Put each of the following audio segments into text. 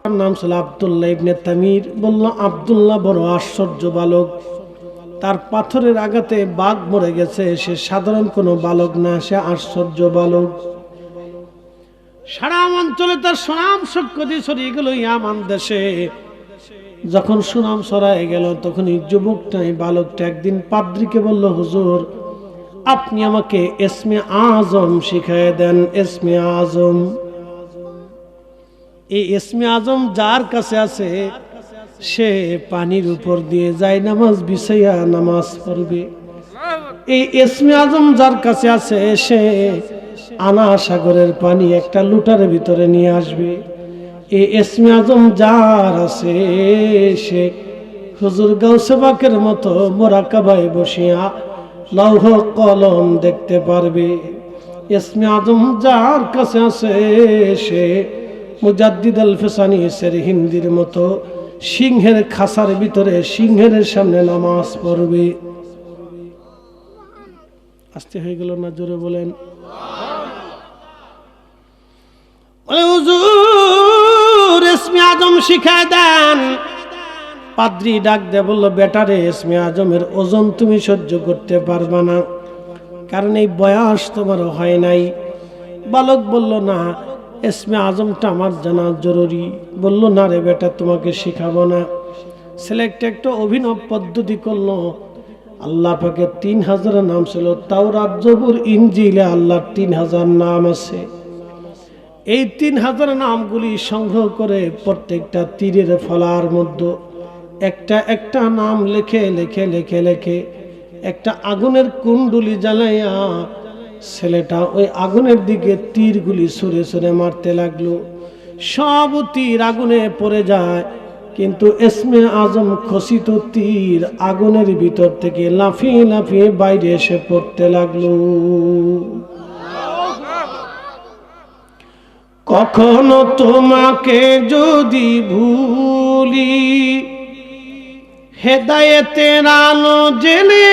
নাম ছিল আব্দুল্লাহ ইবনে তামির। বলল আব্দুল্লাহ বড় আশ্চর্য বালক, তার পাথরের আঘাতে বাঘ মরে গেছে, সে সাধারণ কোনো বালক না, সে আশ্চর্য বালক। সারা অঞ্চলে তার সুনাম সখ্যাতি ছড়িয়ে গেল ইয়ামান দেশে। যখন সুনাম ছড়ায় গেল তখন এই যুবকটা, এই বালকটা একদিন পাদ্রীকে বলল, হুজুর আপনি আমাকে ইসমে আজম শিখায় দেন। ইসমে আজম, এই ইসমে আজম যার কাছে আছে সে পানির উপর দিয়ে যায় নামাজ বিছাইয়া নামাজ পড়বে। এই ইসমে আজম যার কাছে আছে সে আনা সাগরের পানি একটা লুটার ভিতরে নিয়ে আসবে। এই ইসমে আজম যার আছে সে হুজুর গাউসে পাকের মতো মোরাকাবায় বসিয়া লৌহ কলম দেখতে পারবে। ইসমে আজম যার কাছে আছে সে মুজাদ্দিদ আল ফিসানি সের হিন্দির মতো সিংহের খাসার ভিতরে সিংহের সামনে নামাজ পড়বে। আস্তে হয়ে গেল না? জোরে বলেন। হুজুর ইসমে আজম শিখায় দেন। পাদ্রী ডাক দিয়ে বলল, বেটারে ইসমে আজমের ওজন তুমি সহ্য করতে পারবা না, কারণ এই বয়স তোমার হয় নাই। বালক বলল, না ইসমে আজমটা আমার জানা জরুরি। বলল, না রে বেটা, তোমাকে শিখাবো না। ছেলে একটা অভিনব পদ্ধতি করলো। আল্লাহ পাকের 3000 নাম ছিল, তাওরাত জবুর ইনজিলে আল্লাহর 3000 নাম আছে। এই 3000 নামগুলি সংগ্রহ করে প্রত্যেকটা তীরের ফলার মধ্যে একটা একটা নাম লেখে লেখে লেখে লেখে একটা আগুনের কুণ্ডুলি জ্বালাইয়া ছেলেটা ওই আগুনের দিকে তীরগুলি ছুঁড়ে ছুঁড়ে মারতে লাগলো। সব তীর আগুনে পড়ে যায়, কিন্তু ইসমে আজম খচিত তীর আগুনের ভিতর থেকে লাফিয়ে লাফিয়ে বাইরে এসে পড়তে লাগলো। কখনো তোমাকে যদি ভুলি, হেদায়েতের আলো জেলে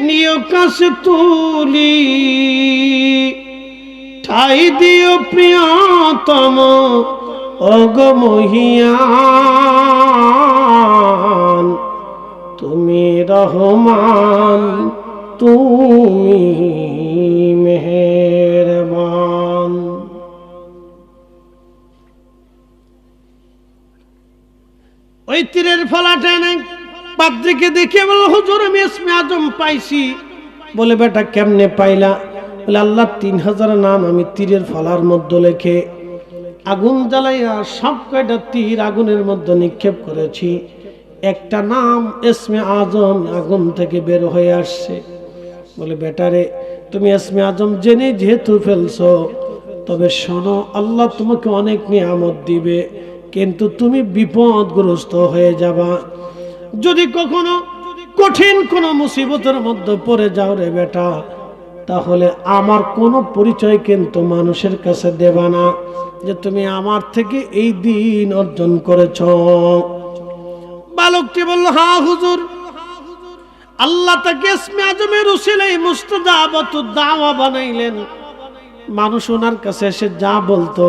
নিয় কাছে তুলি, ঠাই দিও প্রিয়তম ওগো মহিয়ান, তুমি রহমান তুমি মেহেরবান। ওই তীরের ফলাটা নেই। পাদ্রীকে দেখে বলো, হুজুর আমি ইসমে আজম পাইছি। বলে, বেটা কেমনে পাইলা? বলে, আল্লাহ 3000 নাম আমি তীরের ফলার মধ্যে লেখে আগুন জ্বালাইয়া সব কয়টা তীর আগুনের মধ্যে নিক্ষেপ করেছি, একটা নাম ইসমে আজম আগুন থেকে বের হয়ে আসছে। বলে, বেটারে তুমি ইসমে আজম জেনে যেহেতু ফেলছো, তবে শোনো, আল্লাহ তোমাকে অনেক নিয়ামত দিবে, কিন্তু তুমি বিপদগ্রস্ত হয়ে যাবা। যদি কখনো কঠিন কোন মুসিবতের মধ্যে পড়ে যাও রে বেটা, তাহলে আমার কোনো পরিচয় কিন্তু মানুষের কাছে দেবা না যে তুমি আমার থেকে এই দিন অর্জন করেছ। বালকটি বলল, হ্যাঁ হুজুর। আল্লাহ তাকে ইসমে আজমের উসিলায় মুস্তাজাবাতুদ দাওয়া বানাইলেন। মানুষ ওনার কাছে এসে যা বলতো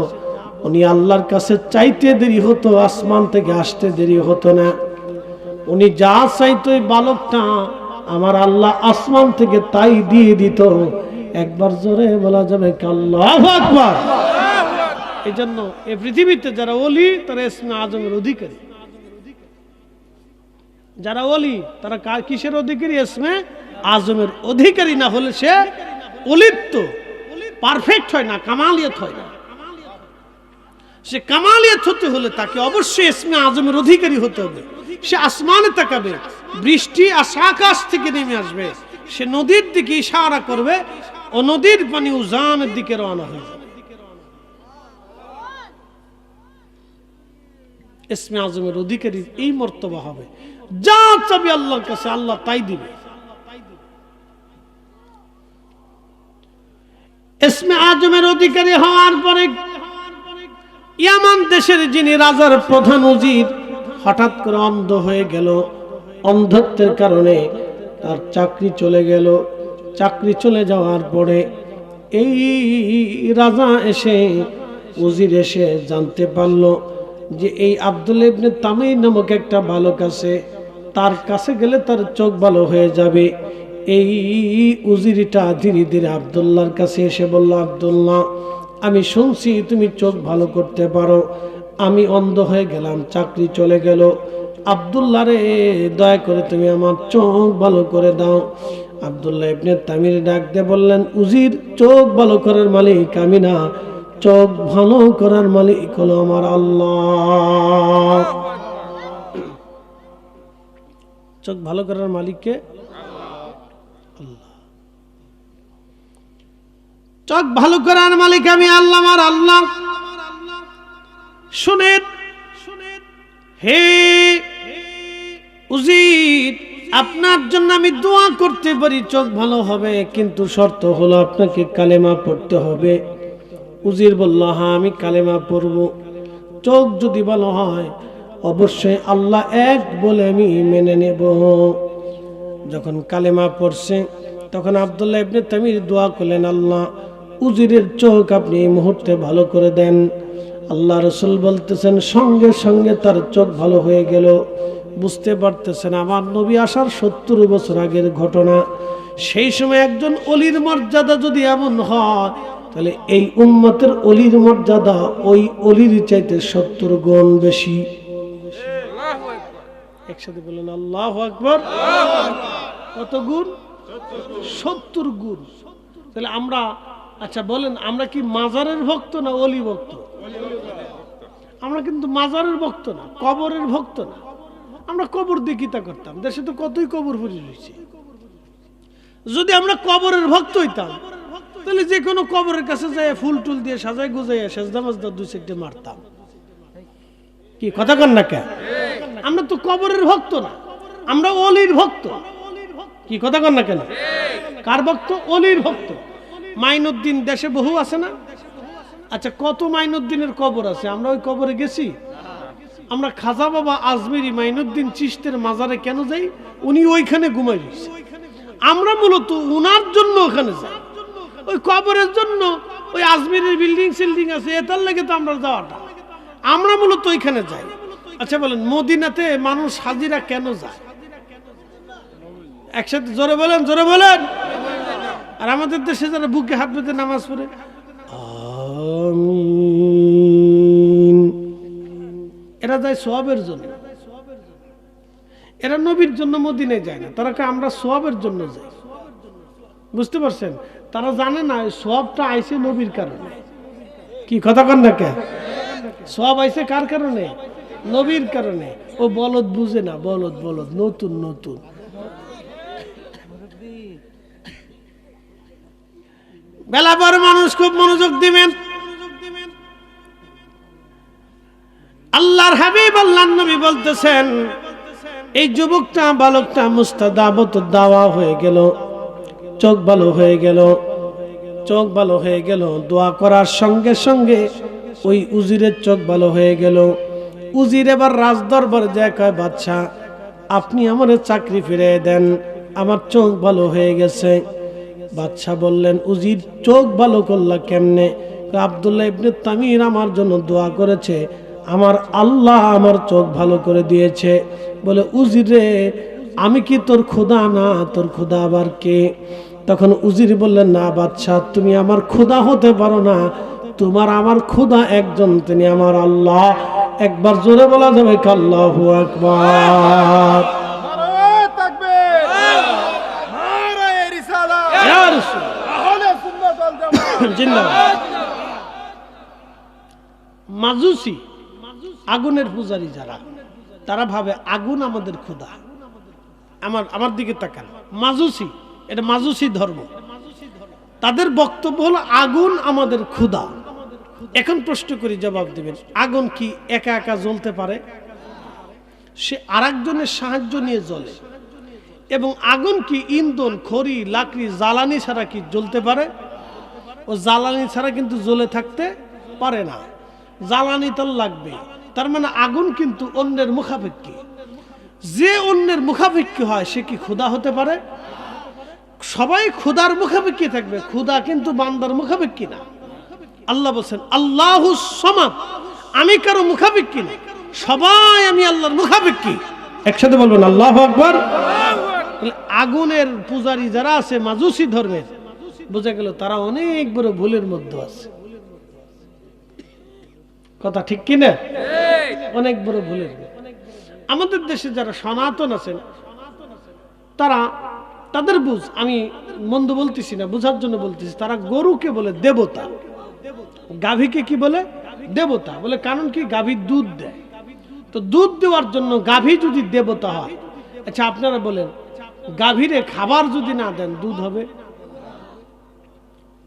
উনি আল্লাহর কাছে চাইতে দেরি হতো, আসমান থেকে আসতে দেরি হতো না। উনি যা চাইতো এই বালকটা আমার আল্লাহ আসমান থেকে তাই দিয়ে দিত। একবার জোরে বলা যাবে আল্লাহু আকবার। এই জন্য এই পৃথিবীতে যারা ওলি তারা ইসমে আজমের অধিকারী। যারা ওলি তারা কিসের অধিকারী? ইসমে আজমের অধিকারী না হলে সে ওলিত্ব পারফেক্ট হয় না, কামালিয়ত হয় না। সে কামালিয়ত হতে হলে তাকে অবশ্যই ইসমে আজমের অধিকারী হতে হবে। সে আসমানে তাকাবে, বৃষ্টি আকাশ থেকে নেমে আসবে, সে নদীর দিকে ইশারা করবে ও নদীর পানি উজানের দিকে রওনা হয়ে যাবে। ইসমে আজমের অধিকারী এই মর্তবা হবে, যা চাবি আল্লাহর কাছে আল্লাহ তাই দিবে। ইসমে আজমের অধিকারী হওয়ার পরে ইয়ামান দেশের যিনি রাজার প্রধান উজির হঠাৎ করে অন্ধ হয়ে গেল। অন্ধত্বের কারণে তার চাকরি চলে গেল। চাকরি চলে যাওয়ার পরে এই রাজা এসে উজির এসে জানতে পারল যে এই আব্দুল্লাহ ইবনে তামিম নামক একটা বালক আছে, তার কাছে গেলে তার চোখ ভালো হয়ে যাবে। এই উজিরিটা ধীরে ধীরে আব্দুল্লাহর কাছে এসে বলল, আব্দুল্লাহ, আমি শুনছি তুমি চোখ ভালো করতে পারো, আমি অন্ধ হয়ে গেলাম, চাকরি চলে গেল, আব্দুল্লাহ রে দয়া করে তুমি আমার চোখ ভালো করে দাও। আব্দুল্লাহ ইবনে তামির ডাক দিয়ে বললেন, উজির, চোখ ভালো করার মালিক আমি না, চোখ ভালো করার মালিক হলো আমার আল্লাহ। চোখ ভালো করার মালিককে আল্লাহ। চোখ ভালো করার মালিক আমি আল্লাহ, আমার আল্লাহ। শুনেন হে উজির, আপনার জন্য আমি দোয়া করতে পারি চোখ ভালো হবে, কিন্তু শর্ত হলো আপনাকে কালেমা পড়তে হবে। উজির বলল, হ্যাঁ আমি কালেমা পড়ব, চোখ যদি ভালো হয় অবশ্যই আল্লাহ এক বলে আমি মেনে নেব। যখন কালেমা পড়ছে তখন আব্দুল্লাহ ইবনে তামির দোয়া করলেন, আল্লাহ উজিরের চোখ আপনি এই মুহূর্তে ভালো করে দেন। আল্লাহ রসুল বলতেছেন সঙ্গে সঙ্গে তার চোখ ভালো হয়ে গেল। বুঝতে পারতেছেন আমার নবী আসার 70 বছর আগের ঘটনা। সেই সময় একজন অলির মর্যাদা যদি এমন হয়, তাহলে এই উম্মতের অলির মর্যাদা ওই অলির চাইতে 70 গুণ বেশি। একসাথে বলেন আল্লাহু আকবার। কত গুণ? 70 গুণ। তাহলে আমরা, আচ্ছা বলেন, আমরা কি মাজারের ভক্ত না অলি ভক্ত? আমরা কিন্তু মাজারের ভক্ত না, কবরের ভক্ত না। আমরা কবর দিয়ে কিতা করতাম? দেশে তো কতই কবর পড়ে রয়েছে। যদি আমরা কবরের ভক্ত হইতাম তাহলে যে কোনো কবরের কাছে যায় ফুল টুল দিয়ে সাজায় গুজাইয়া সেজদা মাজদা 2-4টে মারতাম। কি কথা কন না কেন? আমরা তো কবরের ভক্ত না, আমরা অলির ভক্ত। কি কথা কন না কেন? কার ভক্ত? অলির ভক্ত। মাইনুদ্দিন দেশে বহু আছে না? আচ্ছা, কত মাইনুদ্দিনের কবর আছে? আমরা ওই কবরে গেছি? আমরা খাজা বাবা আজমিরি মাইনুদ্দিন চিশতের মাজারে কেন যাই? উনি ওইখানে ঘুমাই রয়েছে। আমরা মূলত উনার জন্য ওখানে যাই, ওই কবরের জন্য। ওই আজমিরের বিল্ডিং সিল্ডিং আছে, এটার লেগে তো আমরা যাওয়াটা। আমরা মূলত ওইখানে যাই। আচ্ছা বলেন, মদিনাতে মানুষ হাজিরা কেন যায়? একসাথে জোরে বলেন, জোরে বলেন। আর আমাদের দেশে যারা বুকে হাত বেঁধে নামাজ পড়ে আমিন, এরা যায় সোয়াবের জন্য। এরা নবীর জন্য মদিনায় যায় না, তারা আমরা সোয়াবের জন্য যাই। বুঝতে পারছেন? তারা জানে না সোয়াবটা আইছে নবীর কারণে। কি কথা কন না কে? সোয়াব আইছে কার কারণে? নবীর কারণে। ও বলদ বুঝে না, বলদ বলদ নতুন নতুন। বেলা পর মানুষ খুব মনোযোগ দিবেন। আল্লাহর হাবিব আল্লাহর নবী বলতেছেন, এই যুবকটা বালকটা মুস্তাদাবত দাওয়া হয়ে গেল, চোখ ভালো হয়ে গেল, চোখ ভালো হয়ে গেল। দোয়া করার সঙ্গে সঙ্গে ওই উজিরের চোখ ভালো হয়ে গেল। উজির এবার রাজদরবার যায়, কয় বাদশাহ আপনি আমার চাকরি ফিরিয়ে দেন, আমার চোখ ভালো হয়ে গেছে। বাদশাহ বললেন, উজির চোখ ভালো করলা কেমনে? আব্দুল্লাহ ইবনে তামির আমার জন্য দোয়া করেছে, আমার আল্লাহ আমার চোখ ভালো করে দিয়েছে। বলে, উজিরে আমি কি তোর খোদা না? তোর খোদা আবার কে? তখন উজির বললেন, না বাদশাহ, তুমি আমার খোদা হতে পারো না, তোমার আমার খোদা একজন, তিনি আমার আল্লাহ। একবার জোরে বলা যাবে আল্লাহু আকবার। মাজুসি, আগুনের পূজারী যারা, তারা ভাবে আগুন আমাদের খোদা। আমার দিকে তাকান, মাজুসি, এটা মাজুসি ধর্ম। তাদের বক্তব্য হলো আগুন আমাদের খোদা। এখন প্রশ্ন করি, জবাব দিবেন, আগুন কি একা একা জ্বলতে পারে? সে আরেকজনের সাহায্য নিয়ে জ্বলে। এবং আগুন কি ইন্ধন, খড়ি, লাকড়ি, জ্বালানি ছাড়া কি জ্বলতে পারে? ও জ্বালানি ছাড়া কিন্তু জ্বলে থাকতে পারে না, জ্বালানি তো লাগবে। তার মানে আগুন কিন্তু অন্যের মুখাপেক্ষী। যে অন্যের মুখাপেক্ষী হয় সে কি খোদা হতে পারে? সবাই খোদার মুখাপেক্ষী থাকবে, খোদা কিন্তু বান্দার মুখাপেক্ষী না। আল্লাহ বলছেন আল্লাহুস সামাদ, আমি কারো মুখাপেক্ষী না, সবাই আমি আল্লাহর মুখাপেক্ষী। একসাথে বলবেন আল্লাহু আকবার। আগুনের পূজারী যারা আছে মাজুসি ধর্মের, বোঝা গেল তারা অনেক বড় ভুলের মধ্যে আছে। কথা ঠিক কিনা? অনেক বড় ভুলের। আমাদের দেশে যারা সনাতন আছেন তারা, তাদের বুঝ, আমি মন্দ বলতেছি না, বুঝার জন্য বলতেছি, তারা গরুকে বলে দেবতা, গাভীকে কি বলে? দেবতা বলে। কারণ কি? গাভী দুধ দেয়, তো দুধ দেওয়ার জন্য গাভী যদি দেবতা হয়, আচ্ছা আপনারা বলেন গাভীরে খাবার যদি না দেন দুধ হবে?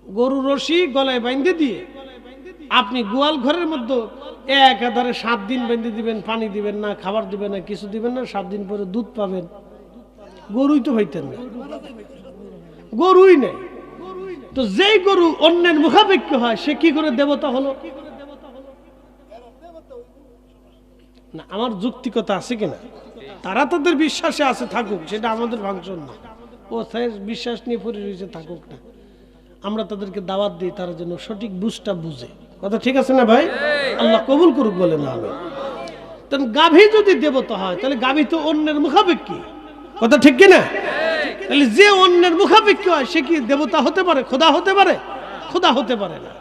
গরু রশি গলায় বাইন্ধে দিয়ে আপনি গোয়াল ঘরের মধ্যে একাধারে 7 দিন বেঁধে দিবেন, পানি দিবেন না, খাবার দিবেন না, কিছু দিবেন না, 7 দিন পরে দুধ পাবেন? গরুই তো হইতেন না, গরুই নেই। তো যেই গরু অন্যের মুখাপেক্ষী হয় সে কি করে দেবতা হলো? না, আমার যুক্তিকতা আছে কিনা? তারা তাদের বিশ্বাসে আছে, থাকুক, সেটা আমাদের ফাংশন না। ও বিশ্বাস নিয়ে পড়ে রয়েছে, থাকুক না। আমরা তাদেরকে দাওয়াত দিই তারা যেন সঠিক বুঝটা বুঝে। কথা ঠিক আছে না ভাই? আল্লাহ কবুল করুক বলে না আমি। তখন গাভী যদি দেবতা হয় তাহলে গাভী তো অন্যের মুখাপেক্ষী। কথা ঠিক কিনা? তাহলে যে অন্যের মুখাপেক্ষী হয় সে কি দেবতা হতে পারে? খোদা হতে পারে? খোদা হতে পারে না।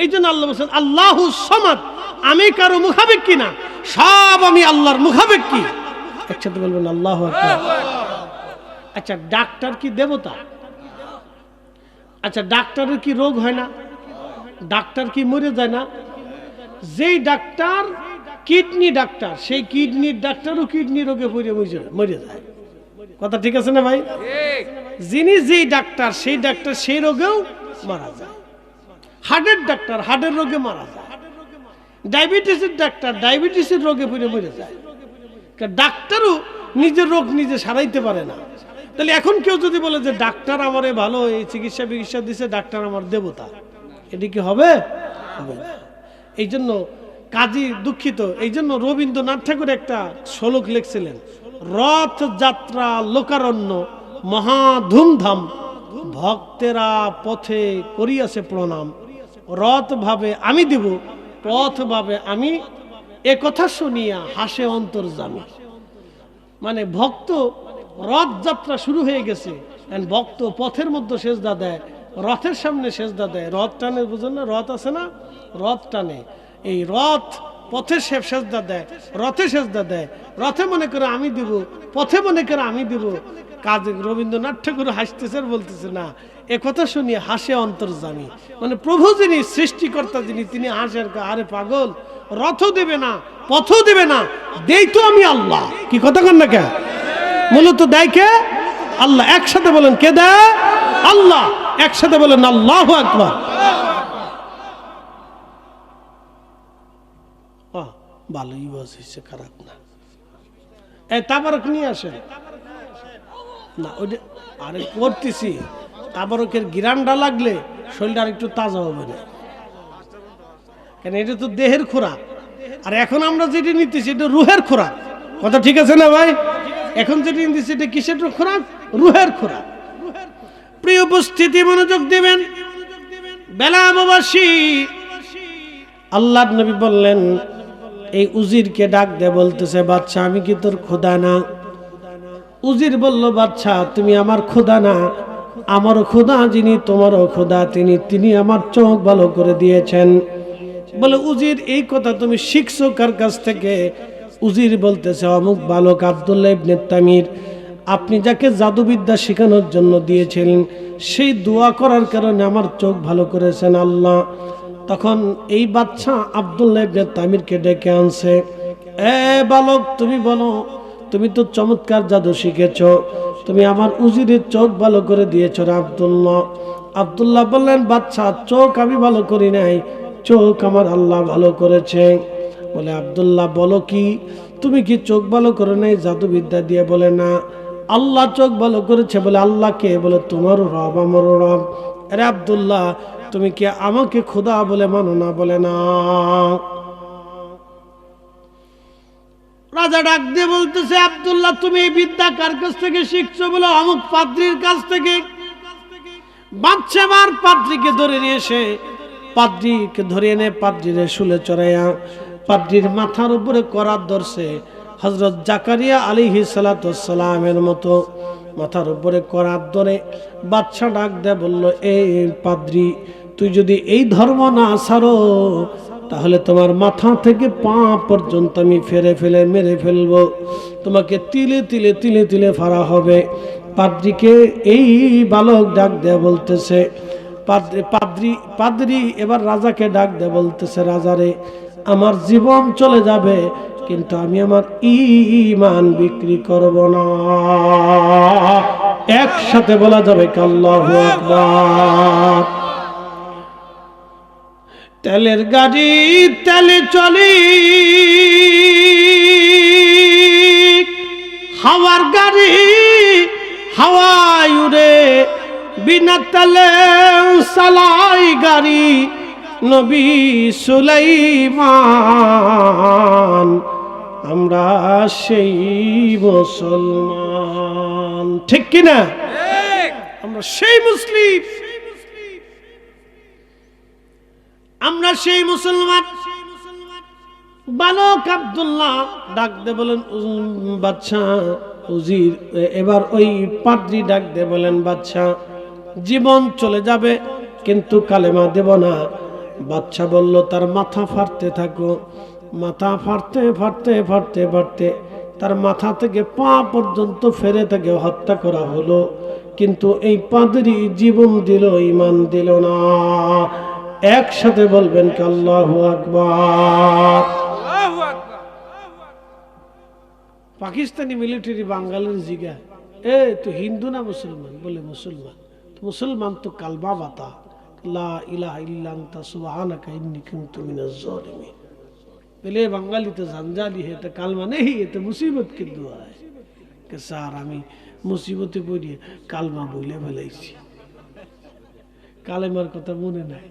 এই জন্য আল্লাহ বলছেন আল্লাহুস সামাদ, আমি কারো মুখাপেক্ষী না, সব আমি আল্লাহর মুখাপেক্ষী। একসাথে বলবেন আল্লাহু আকবার। আচ্ছা, ডাক্তার কি দেবতা? আচ্ছা, ডাক্তারের কি রোগ হয় না? ডাক্তার কি মরে যায় না? যেই ডাক্তার কিডনি ডাক্তার, সেই কিডনির ডাক্তারও কিডনি রোগে মরে যায়। কথা ঠিক আছে না ভাই? যিনি যেই ডাক্তার সেই ডাক্তার সেই রোগেও মারা যায়। হার্টের ডাক্তার হার্টের রোগে মারা যায়। ডায়াবেটিসের ডাক্তার ডায়াবেটিসের রোগে মরে যায়। ডাক্তারও নিজের রোগ নিজে সারাইতে পারে না। তাহলে এখন কেউ যদি বলে যে ডাক্তার আমারে ভালো এই চিকিৎসা দিছে, ডাক্তার আমার দেবতা, এটি কি হবে? হবে না। এই জন্য কাজী দুঃখিত, এই জন্য রবীন্দ্রনাথ ঠাকুর একটা শ্লোক লিখছিলেন, রথ যাত্রা লোকারণ্য মহা ধুমধাম, ভক্তেরা পথে করিয়াছে প্রণাম, রথ ভাবে আমি দিব, পথ ভাবে আমি, এ কথা শুনিয়া হাসে অন্তর্যামী। মানে ভক্ত, রথযাত্রা শুরু হয়ে গেছে, ভক্ত পথের মধ্যে সেজদা দেয়, রথের সামনে সেজদা দেয়। রথ টানে, বুঝেন না? রথ আছে না, রথ টানে। এই রথ পথে সেজদা দেয়, রথে সেজদা দেয়। রথে মনে করে আমি দিব, পথে মনে করে আমি দিব। কাজে রবীন্দ্রনাথ ঠাকুর হাসতেছে আর বলতেছে না, এ কথা শুনিয়ে হাসে অন্তর্যামী। মানে প্রভু যিনি, সৃষ্টিকর্তা যিনি, তিনি হাসের, আরে পাগল, রথও দেবে না, পথও দেবে না, দেই তো আমি আল্লাহ। কি কথা কন না কে? মূলত দেয় কে? আল্লাহ। একসাথে বলেন কে দেয়? আল্লাহ। একসাথে বলেন আল্লাহু আকবার। ভালোই বসেছে, খারাপ না। এই তাবারক নিয়ে আসেন না, ওইটা আরে করতেছি। তাবারকের গিরান্ডা লাগলে শরীরটা আর একটু তাজা হবে না, কেন এটা তো দেহের খোরাক। আর এখন আমরা যেটা নিতেছি এটা রুহের খোরাক। কথা ঠিক আছে না ভাই? এখন যেটা নিতেছি এটা কিসের খোরাক? রুহের খোরাক। প্রিয় উপস্থিতি, মনোযোগ দিবেন। বেলাবাসী, আল্লাহর নবী বললেন, এই উজিরকে ডাক দে, বলতেছে বাদশা আমি কি তোর খোদা না? উজির বলল বাদশা তুমি আমার খোদা না, আমারও খোদা যিনি তোমারও খোদা তিনি আমার চোখ ভালো করে দিয়েছেন। বলে উজির এই কথা তুমি শিখছো কার কাছ থেকে? উজির বলতেছে অমুক বালক আব্দুল্লাহ ইবনে তামির, আপনি যাকে জাদুবিদ্যা শেখানোর জন্য দিয়েছিলেন, সেই দোয়া করার কারণে আমার চোখ ভালো করেছেন আল্লাহ। তখন এই বাদশা আব্দুল্লাহ ইবনে তামিরকে ডেকে আনছে, এ বালক তুমি বলো, তুমি তো চমৎকার জাদু শিখেছো, তুমি আমার উজিরের চোখ ভালো করে দিয়েছো রে আব্দুল্লাহ। আব্দুল্লাহ বললেন বাদশা চোখ আমি ভালো করি নাই, চোখ আমার আল্লাহ ভালো করেছে। বলে আব্দুল্লাহ বলো কি, তুমি কি চোখ ভালো করে নাই জাদুবিদ্যা দিয়ে? বলে না, আল্লাহ চোখ ভালো করেছে। বলে আল্লাহ কে? বলে তোমারও রব আমারও রব। আরে আব্দুল্লাহ তুমি কি আমাকে খোদা বলে মানো না? বলে না। রাজা ডাক দিয়ে বলতেছে আব্দুল্লাহ তুমি এই বিদ্যা কার কাছ থেকে শিখছো? বলে অমুক পাদ্রীর কাছ থেকে। বাদশাহ পাদ্রীকে ধরে নিয়ে এসে, পাদ্রীকে ধরে এনে পাদ্রীরে শুলে চড়াইয়া পাদ্রীর মাথার উপরে করাত ধরছে, হযরত জাকারিয়া আলাইহিস সালাতু ওয়াস সালামের মতো মাথার উপরে করাত ধরে বাদশা ডাক দেয়, বলল, এই পাদ্রী, তুই যদি এই ধর্ম না ছাড়ো তাহলে তোমার মাথা থেকে পা পর্যন্ত আমি মেরে ফেলবো, তোমাকে তিলে তিলে তিলে তিলে ফাড়া হবে। পাদ্রীকে এই বালক ডাক দেয়া বলতেছে, পাদ্রী এবার রাজাকে ডাক দেয়া বলতেছে, রাজারে, আমার জীবন চলে যাবে কিন্তু আমি আমার ঈমান বিক্রি করব না। একসাথে বলা যাবে আল্লাহু আকবার। তেলের গাড়ি তেলে চলি, হাওয়ার গাড়ি হাওয়ায় উড়ে, বিনা তেলে চালাই গাড়ি নবী সুলাইমান। আমরা সেই মুসলমান, ঠিক কিনা? আমরা সেই মুসলিম, আমরা সেই মুসলমান। বালক আব্দুল্লাহ ডাক দে বলেন, বাদশা উজির। এবার ওই পাদ্রী ডাক দে বলেন, বাদশা, জীবন চলে যাবে কিন্তু কালেমা দেব না। বাদশা বলল, তার মাথা ফাড়তে থাকো। মাথা ফাড়তে ফাড়তে ফাড়তে ফাড়তে তার মাথা থেকে পা পর্যন্ত ফেরে থেকে হত্যা করা হলো, কিন্তু এই পাদ্রী জীবন দিল, ঈমান দিল না। একসাথে বলবেন কি আল্লাহু আকবার। পাকিস্তানি মিলিটারি বাঙালির জিগা, এ তো হিন্দু না মুসলমান? বলে মুসলমান। মুসলমান তো কালমা বাতা, লা ইলাহা ইল্লা আনতা সুবহানাকা ইন্নী কুনতু মিনাজ জালিমিন। বলে বাঙালি তো জঞ্জালি হে, তো কালমা নেই, এ তো মুসিবত কি দুয়া है कि স্যার আমি মুসিবতে পড়িয়ে কালমা বলে ফেলাইছি, কালেমার কথা মনে নাই।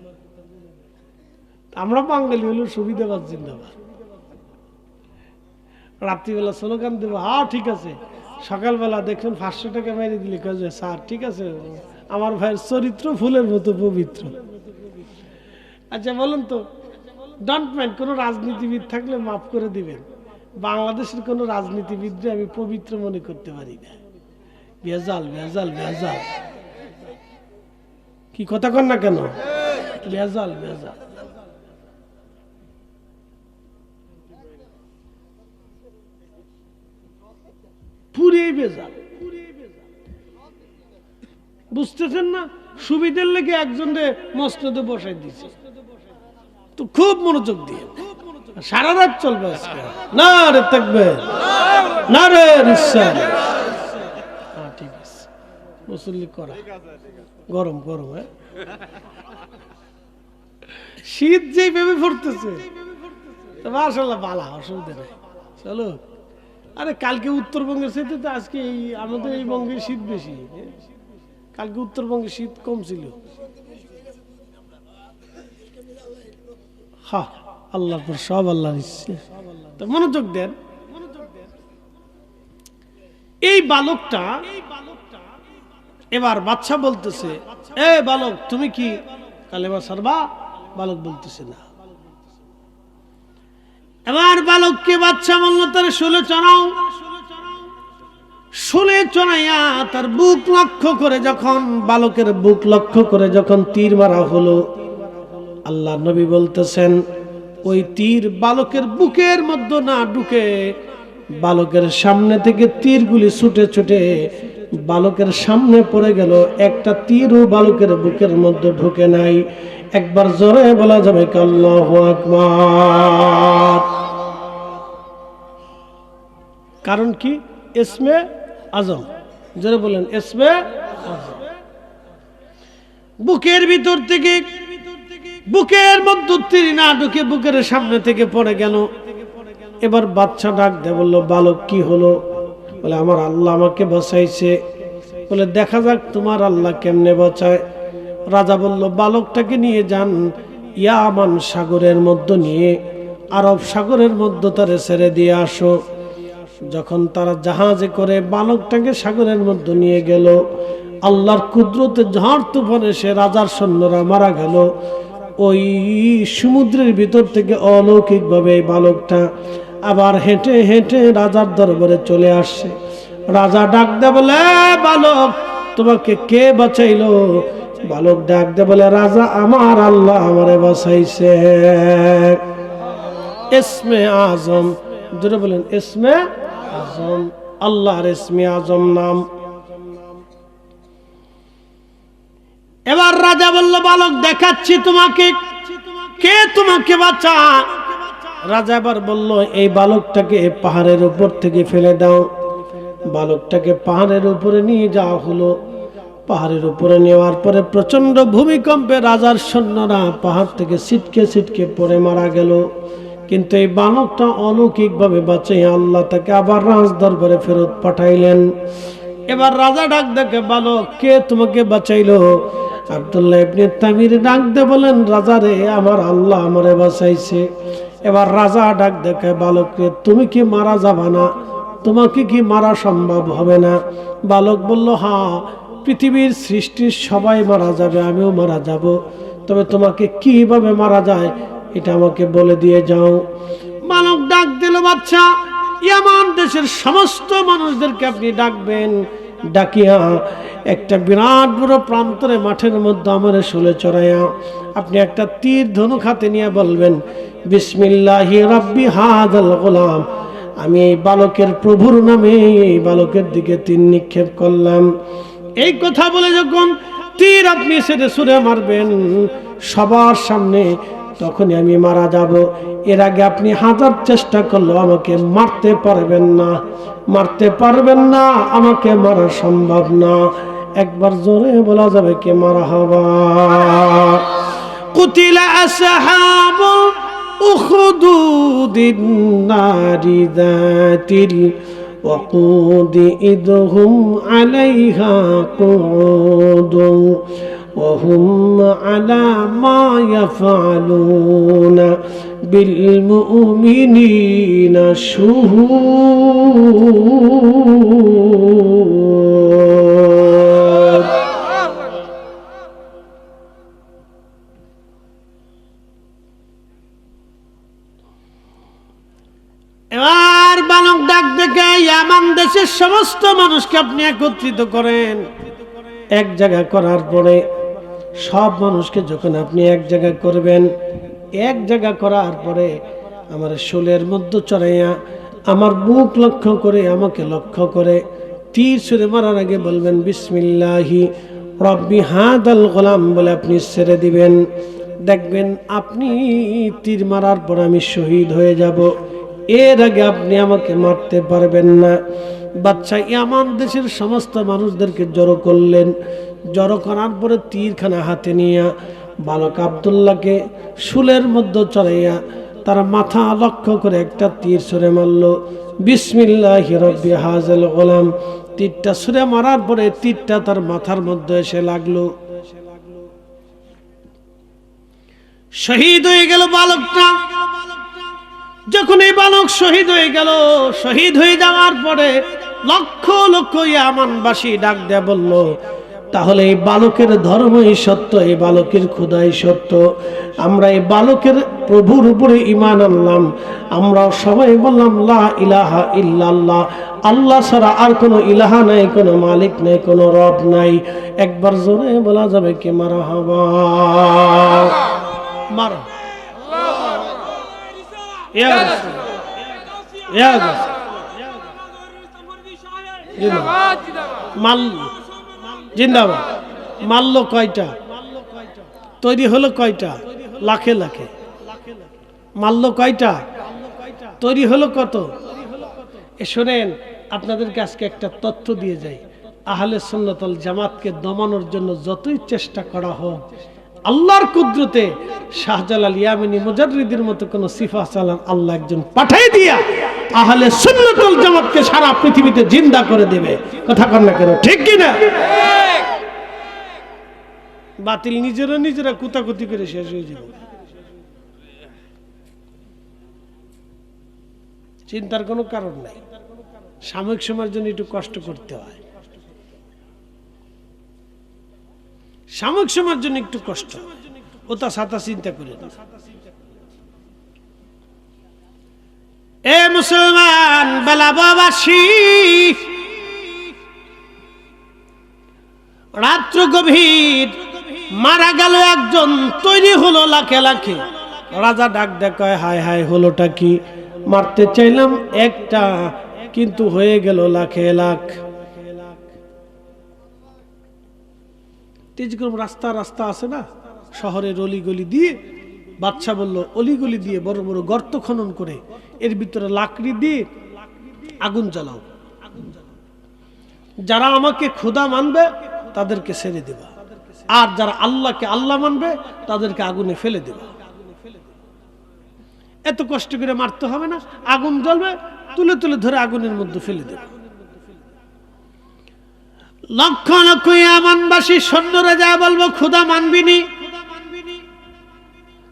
আমরা বাঙালি হলো সুবিধাবাদ জিন্দাবাদ। রাত্রিবেলা স্লোগান দেবো, হ্যাঁ ঠিক আছে। সকালবেলা দেখুন 500 টাকা মেরে দিলে কাজে, স্যার ঠিক আছে, আমার ভাইয়ের চরিত্র ফুলের মতো পবিত্র। আচ্ছা বলুন তো, ডোন্ট মাইন্ড, কোনো রাজনীতিবিদ থাকলে মাফ করে দিবেন, বাংলাদেশের কোনো রাজনীতিবিদকে আমি পবিত্র মনে করতে পারি না। ভেজাল ভেজাল ভেজাল, কি কথা কন না কেন? ভেজাল ভেজাল। পুরে ভেজাল, বুঝতেছেন না? সুবিধার লেগে একজনকে মসনদে বসাই দিয়েছে, তো খুব মনোযোগ দিয়ে সারা রাত চলবে আজকে। না রে তাকবীর, না রে রিসাল। হ্যাঁ ঠিক আছে, মুসল্লি করা, গরম গরম। শীত যেভাবে পড়তেছে মাশাআল্লাহ, বালা, অসুবিধা নেই, চলো। আরে কালকে উত্তরবঙ্গের সাথে তো আজকে এই আমাদের এই বঙ্গে শীত বেশি, কালকে উত্তরবঙ্গে শীত কম ছিল। হ্যাঁ, আল্লাহর পর সব আল্লাহর ইচ্ছে। তো মনোযোগ দেন। এই বালকটা এবার বাদশা বলতেছে, এ বালক, তুমি কি কালেমা ছাড়বা? বালক বলতেছে না। এবার বালককে বাদশা বলল, তার শুলে চড়াও। শুলে চড়াইয়া তার বুক লক্ষ্য করে যখন, বালকের বুক লক্ষ্য করে যখন তীর মারা হলো, আল্লাহ নবী বলতেছেন, ওই তীর বালকের বুকের মধ্যে না ঢুকে বালকের সামনে থেকে তীরগুলি ছুটে ছুটে বালকের সামনে পড়ে গেল। একটা তীরও বালকের বুকের মধ্যে ঢুকে নাই। একবার জোরে বলা যাবে আল্লাহু আকবার। কারণ কি? ইসমে আজম। জোরে বলেন, ইসমে আজম। বুকের ভিতর থেকে, বুকের মধ্যে তীর না ঢুকে বুকের সামনে থেকে পড়ে গেল। এবার বাদশা ডাক দেয়, বলল, বালক কি হলো? বলে, আমার আল্লাহ আমাকে বাঁচাইছে। বলে, দেখা যাক তোমার আল্লাহ কেমনে বাঁচায়। রাজা বলল, বালকটাকে নিয়ে যান ইয়ামান সাগরের মধ্যে, নিয়ে আরব সাগরের মধ্যে তারে ছেড়ে দিয়ে আসো। যখন তারা জাহাজে করে বালকটাকে সাগরের মধ্যে নিয়ে গেল, আল্লাহর কুদরতে ঝড় তুফানে সে রাজার সৈন্যরা মারা গেল। ওই সমুদ্রের ভিতর থেকে অলৌকিকভাবে এই বালকটা আবার হেঁটে হেঁটে রাজার দরবারে চলে আসছে। রাজা ডাক দে বলে, বালক তোমাকে কে বাঁচাইলো? বালক ডাক দে বলে, রাজা আমার আল্লাহ আমারে বাঁচাইছে। ইসমে আজম, জোরে বলেন ইসমে আজম, আল্লাহর ইসমে আজম নাম। এবার রাজা বলল, বালক দেখাচ্ছি তোমাকে, কে তোমাকে বাঁচা? রাজা এবার বলল, এই বালকটাকে পাহাড়ের উপর থেকে ফেলে দাও। বালকটাকে পাহাড়ের উপরে নিয়ে যাওয়া হলো। পাহাড়ের উপরে নেওয়ার পরে প্রচন্ড ভূমিকম্পে রাজার সৈন্যরা পাহাড় থেকে ছিটকে ছিটকে পড়ে মারা গেল। কিন্তু এই বালকটা অলৌকিকভাবে বাঁচে, আল্লাহ তাকে আবার রাজ দরবারে ফেরত পাঠাইলেন। এবার রাজা ডাক দেখে, বালক কে তোমাকে বাঁচাইলো? আব্দুল্লাহ ইবনে তামির ডাক দে বলেন, রাজা রে আমার আল্লাহ আমারে বাঁচাইছে। এবার রাজা ডাক দেখে, বালককে তুমি কি মারা যাবা না? তোমাকে কি মারা সম্ভব হবে না? বালক বলল, হ্যাঁ, পৃথিবীর সৃষ্টির সবাই মারা যাবে, আমিও মারা যাব, তবে তোমাকে কিভাবে মারা যায় এটা আমাকে বলে দিয়ে যাও। বালক ডাক দিল, বাচ্চা ইয়ামান দেশের সমস্ত মানুষদেরকে আপনি ডাকবেন, ডাকিয়া একটা বিরাট বড় প্রান্তরে মাঠের মধ্যে আমার শুলে চড়াইয়া আপনি একটা তীর ধনুক হাতে নিয়ে বলবেন, বিসমিল্লাহি রাব্বি হাযাল গোলাম, আমি এই বালকের প্রভুর নামে এই বালকের দিকে তীর নিক্ষেপ করলাম। এই কথা বলে যখন তীর আপনি সেটা ছুঁড়ে মারবেন সবার সামনে, তখনই আমি মারা যাব। এর আগে আপনি হাজার চেষ্টা করলেও আমাকে মারতে পারবেন না, মারতে পারবেন না, আমাকে মারা সম্ভব না। একবার জোরে বলা যাবে কে মারা হবা? কুতিলা আসহাবুল উখদুদিন নারি যাতিল ওয়াকুদ ইদহুম আলাইহা কুউদ وهم على ما يفعلون بالمؤمنين شهود। এবার বালক ডাক দেখে, ইয়ামান দেশের সমস্ত মানুষকে আপনি একত্রিত করেন। এক জায়গা করার পরে সব মানুষকে যখন আপনি এক জায়গা করবেন, এক জায়গা করার পরে আমার শোলের মধ্যে চড়াইয়া আমার মুখ লক্ষ্য করে, আমাকে লক্ষ্য করে তীর ছুঁড়ে মারার আগে বলবেন, বিসমিল্লাহি রাব্বি হাযাল গোলাম বলে আপনি ছেড়ে দিবেন। দেখবেন আপনি তীর মারার পর আমি শহীদ হয়ে যাব, এর আগে আপনি আমাকে মারতে পারবেন না। বাদশা ইয়ামান দেশের সমস্ত মানুষদেরকে জড়ো করলেন। জড়ো করার পরে তীরখানা হাতে নিয়ে বালক আব্দুল্লাহকে শুলের মধ্যে চড়াইয়া তারা মাথা লক্ষ্য করে একটা তীর ছুঁড়ে মারল। বিসমিল্লাহি রাব্বি হাযাল গোলাম, তীরটা ছুঁড়ে মারার পরে তীরটা তার মাথার মধ্যে এসে লাগলো। শহীদ হয়ে গেল বালকটা। যখন এই বালক শহীদ হয়ে গেল, শহীদ হয়ে যাওয়ার পরে লক্ষ লক্ষ ইয়ামানবাসী ডাক দেয়া বলল, তাহলে এই বালকের ধর্মই সত্য, এই বালকের খোদাই সত্য, আমরা এই বালকের প্রভুর উপরে ঈমান আনলাম। আমরা সবাই বললাম লা ইলাহা ইল্লাল্লাহ, আল্লাহ ছাড়া আর কোনো ইলাহা নাই, কোনো মালিক নাই, কোনো রব নাই। একবার জোরে বলা যাবে কি মারহাবা? মারো ইয়া রাসূল, ইয়া রাসূল। জিন্দাবাদ। মারল কয়টা? তৈরি হলো কয়টা? লাখে লাখে। মারল কয়টা? তৈরি হলো কত? শোনেন, আপনাদেরকে আজকে একটা তথ্য দিয়ে যাই। আহলে সুন্নাত ওয়াল জামাতকে দমানোর জন্য যতই চেষ্টা করা হোক, আল্লাহর কুদরতে শাহজালাল ইয়ামানি মুজাররিদের মতো কোন সিফা চালান আল্লাহ একজন পাঠাই দিয়া আহলে সুন্নাত ওয়াল জামাতকে সারা পৃথিবীতে জিন্দা করে দেবে। কথা কন না কেন? ঠিক কি না? বাতিল নিজেরা কুতাকুতি করে শেষ হয়ে যাবে। চিন্তার কোনো কারণ নাই। সাময়িক সময়ের জন্য একটু কষ্ট করতে হয়, সাময়িক সময়ের জন্য একটু কষ্ট। ওটা সাতা চিন্তা করে না। এ মুসলমান বেলাবাসী, রাত্র গভীর, মারা গেল একজন, তৈরি হলো লাখে লাখে। রাজা ডাক দেখায়, হায় হায়, হলোটা কি? মারতে চাইলাম একটা, কিন্তু হয়ে গেল লাখে লাখ। যেরকম রাস্তা রাস্তা আছে না শহরের অলিগলি দিয়ে, বাদশা বলল অলিগলি দিয়ে বড় বড় গর্ত খনন করে এর ভিতরে লাকড়ি দিয়ে আগুন জ্বালাও, যারা আমাকে খোদা মানবে তাদেরকে ছেড়ে দেবা, আর যারা আল্লাহকে আল্লাহ মানবে তাদেরকে আগুনে ফেলে দেবা। এত কষ্ট করে মারতে হবে না, আগুন জ্বলবে, তুলে তুলে ধরে আগুনের মধ্যে ফেলে দেবা। লক্ষ লক্ষ ইয়ামানবাসী সৈন্যরা যা বলবো খোদা মানবিনি।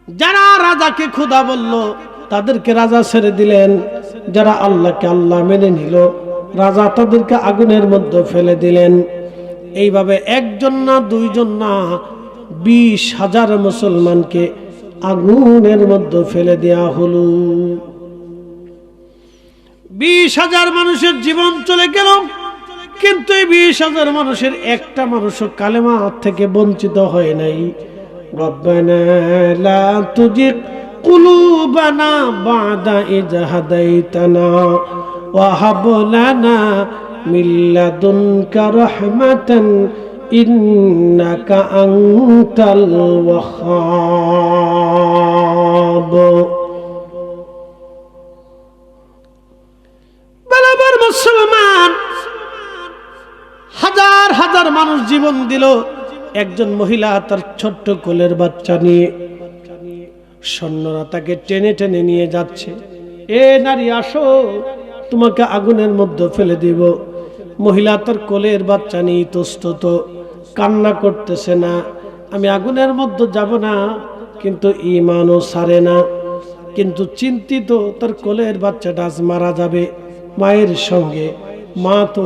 যারা রাজাকে খোদা বলল তাদেরকে রাজা ছেড়ে দিলেন, যারা আল্লাহকে আল্লাহ মেনে নিল রাজা তাদেরকে আগুনের মধ্যে ফেলে দিলেন। এইভাবে একজন না দুইজন না 20,000 মুসলমানকে আগুনের মধ্যে ফেলে দেয়া হলো। 20,000 মানুষের জীবন চলে গেল, কিন্তু এই 20,000 মানুষের একটা মানুষও কালেমা থেকে বঞ্চিত হয় নাই। রব্বানা লা তুজিগ কুলুবানা বাদা ইয হাদাইতানা ওয়া হাব লানা মিন লাদুনকা রাহমাতান ইন্নাকা আনতাল ওয়াহ্হাব। বরাবর মুসলমান হাজার হাজার মানুষ জীবন দিল, একজন মহিলা তার ছোট্ট কোলের বাচ্চা নিয়ে, সৈন্যরা তাকে টেনে টেনে নিয়ে যাচ্ছে। এ নারী আসো, তোমাকে আগুনের মধ্যে ফেলে দিব। মহিলা তার কোলের বাচ্চা নিয়ে ইতস্তত কান্না করতেছে, না আমি আগুনের মধ্যে যাব না, কিন্তু ঈমানও ছাড়ে না। কিন্তু চিন্তিত, তার কোলের বাচ্চাটা আজ মারা যাবে মায়ের সঙ্গে। মা তো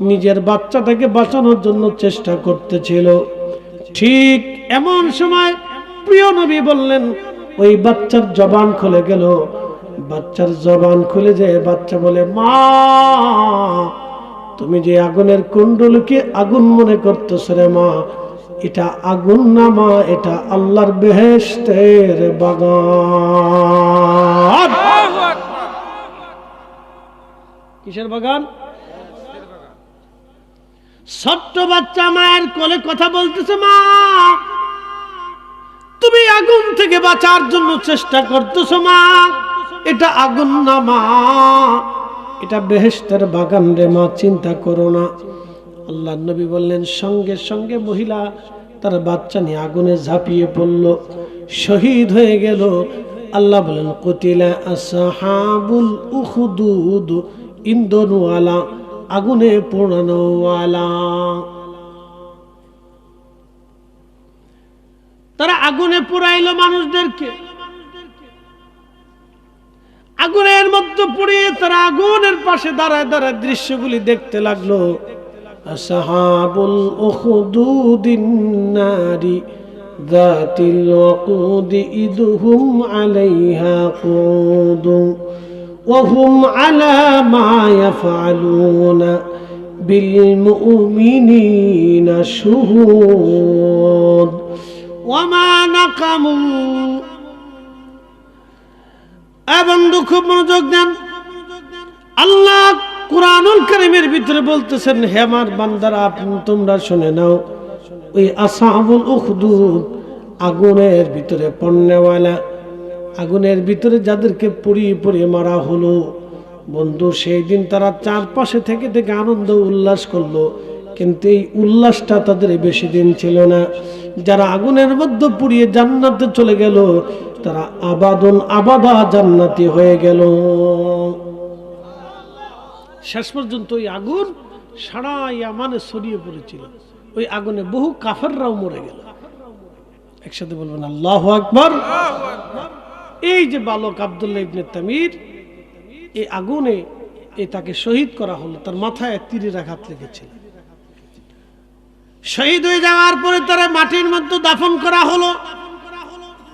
নিজের বাচ্চাটাকে বাঁচানোর জন্য চেষ্টা করতেছিল। ঠিক এমন সময় প্রিয় নবী বললেন, ওই বাচ্চার জবান খুলে গেল। বাচ্চার জবান খুলে যায়, বাচ্চা বলে, মা তুমি যে আগুনের কুণ্ডলকে আগুন মনে করতেছ রে মা, এটা আগুন না মা, এটা আল্লাহর বেহেশতের বাগান। কিসের বাগান? ছোট্ট বাচ্চা মায়ের কোলে কথা বলতেছে, মা তুমি আগুন থেকে বাঁচার জন্য চেষ্টা করতেছো মা, এটা আগুন না মা, এটা বেহেশতের বাগান রে মা, চিন্তা করো না। আল্লাহর নবী বললেন, সঙ্গে সঙ্গে মহিলা তার বাচ্চা নিয়ে আগুনে ঝাঁপিয়ে পড়ল, শহীদ হয়ে গেল। আল্লাহ বলেন, কুতিলা আসহাবুল উখদুদ, ইন্ধনওয়ালা, আগুনে পোড়ানোওয়ালা। তারা আগুনে পোড়াইলো মানুষদেরকে, আগুনের মধ্যে পুড়িয়ে তারা আগুনের পাশে দাঁড়ায় দাঁড়ায় দৃশ্যগুলি দেখতে লাগলো। আসহাবুল উখদুদিন নারি যাতিল ওয়াকুদি ইদহুম আলাইহা কুদু ওয়া হুম আলা মা ইয়াফআলুনা বিল মুমিনিনা শুহুদ ওয়া মা নাকামু। বন্ধু খুব মনোযোগ দেন, আল্লাহ কুরআনুল কারীমের ভিতরে বলতেছেন, হে আমার বান্দারা তোমরা শুনে নাও, ওই আসহাবুল উখদুদ আগুনের ভিতরে পড়নেওয়ালা, আগুনের ভিতরে যাদেরকে পুড়িয়ে পুড়িয়ে মারা হলো, বন্ধু সেই দিন তারা চারপাশে থেকে থেকে আনন্দ উল্লাস করলো, কিন্তু এই উল্লাসটা তাদের বেশি দিন ছিল না। যারা আগুনের মধ্যে পুড়িয়ে জান্নাতে চলে গেল, তারা আবাদুন আবাদা জান্নাতি হয়ে গেল। শেষ পর্যন্ত ওই আগুন সারা ইয়ামানে ছড়িয়ে পড়েছিল, ওই আগুনে বহু কাফেররাও মরে গেল। একসাথে বলবেন আল্লাহু আকবার। এই যে বালক আব্দুল্লাহ ইবনে তামির, এই আগুনে তাকে শহীদ করা হলো, তার মাথায় তীরের আঘাত লেগেছিল। শহীদ হয়ে যাওয়ার পরে তারা মাটির মধ্যে দাফন করা হলো।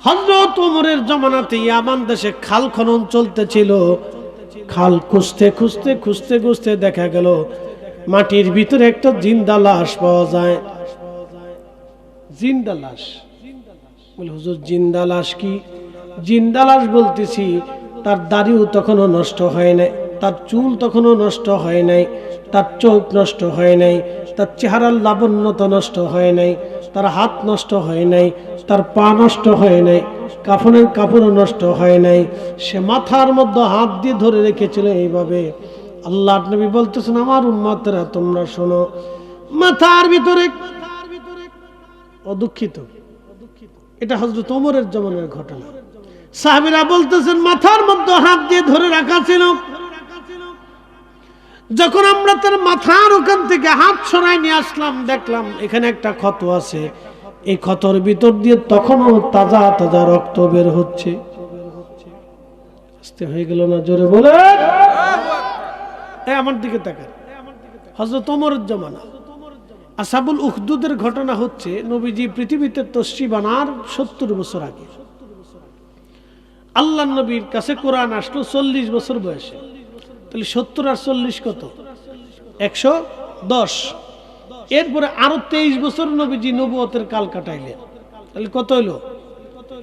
হযরত ওমরের জামানাতে ইয়ামান দেশে খাল খনন চলতেছিল। খাল খুঁজতে খুঁজতে খুঁজতে খুঁজতে দেখা গেল মাটির ভিতরে একটা জিন্দা লাশ পাওয়া যায়। জিন্দা লাশ। বলে হুজুর জিন্দা লাশ কি? জিন্দা লাশ বলতেছি তার দাড়িও তখনও নষ্ট হয় নাই, তার চুল তখনও নষ্ট হয় নাই, তার চোখ নষ্ট হয় নাই, তার চেহারার লাবণ্যতা নষ্ট হয় নাই, তার হাত নষ্ট হয় নাই, তার পা নষ্ট হয় নাই, কাফনের কাপড়ও নষ্ট হয় নাই। সে মাথার মধ্যে হাত দিয়ে ধরে রেখেছিল এইভাবে। আল্লাহর নবী বলতেছেন, আমার উম্মতরা তোমরা শোনো, মাথার ভিতরে দুঃখিত, এটা হযরত ওমরের জামানার ঘটনা। সাহাবীরা বলতেছেন মাথার মধ্যে হাত দিয়ে ধরে রাখা ছিল। যখন আমরা তার মাথার ওখান থেকে হাত সরাই নিয়ে আসলাম, দেখলাম এখানে একটা ক্ষত আছে। এই ক্ষতর ভিতর দিয়ে তখনও তাজা তাজা রক্ত বের হচ্ছে। আস্তে হয়ে গেল না? জোরে বলে আমার দিকে তাকান। হযরত ওমরের জামানা, আসহাবুল উখদুদের ঘটনা হচ্ছে নবীজি পৃথিবীতে তশরিফ আনার 70 বছর আগে। আল্লাহ নবীর কাছে কোরআন আসলো 40 বছর বয়সে। তাহলে 70 আর 40 কত? 110। এরপরে আরো 23 বছর নবীজি নবুয়তের কাল কাটাইলেন। তাহলে কত হইল?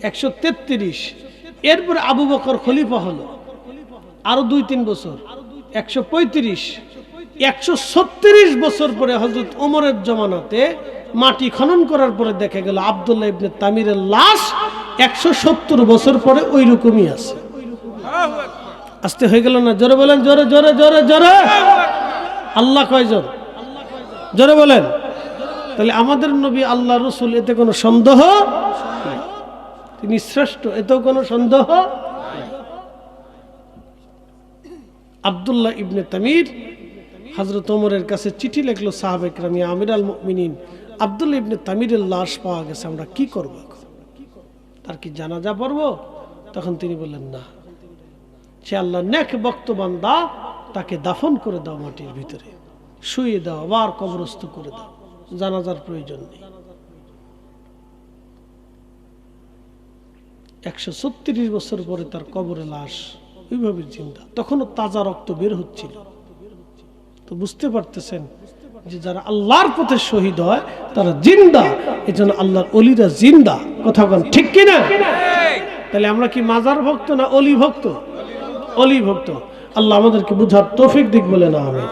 133। এরপরে আবু বকর খলিফা হলো, আরো 2-3 বছর, 135। 136 বছর পরে হযরত ওমরের জামানাতে মাটি খনন করার পরে দেখা গেল আব্দুল্লাহ ইবনে তামিরের লাশ 170 বছর পরে ওই রকমই আছে। আস্তে হয়ে গেল না? জোরে বলেন, জোরে জোরে জোরে জোরে। আল্লাহ কয়জন? জোরে বলেন। তাহলে আমাদের নবী আল্লাহ রাসূল, এতে কোনো সন্দেহ নাই, তিনি শ্রেষ্ঠ, এতেও কোনো সন্দেহ। আব্দুল্লাহ ইবনে তামির হযরত ওমরের কাছে চিঠি লিখলো, সাহাবা কিরাম, ইয়া আমিরাল মুমিনিন, আব্দুল্লাহ ইবনে তামিরের লাশ পাওয়া গেছে, আমরা কি করব? তার কি জানাজা পড়ব? তখন তিনি বললেন, না, সে আল্লাহর নেক ভক্ত বান্দা, তাকে দাফন করে দাও, মাটির ভিতরে শুয়ে দাও, আবার কবরস্থ করে দাও, জানাজার প্রয়োজন নেই। 136 বছর পরে তার কবরে লাশ ওইভাবে জিন্দা, তখনও তাজা রক্ত বের হচ্ছিল। তো বুঝতে পারতেছেন যে যারা আল্লাহর পথে শহীদ হয় তারা জিন্দা, এজন্য আল্লাহর ওলিরা জিন্দা। কথা বলেন ঠিক কিনা? তাহলে আমরা কি মাজার ভক্ত না অলি ভক্ত? অলি ভক্ত। আল্লাহ আমাদেরকে বুঝার তৌফিক দিক বলে না আমি।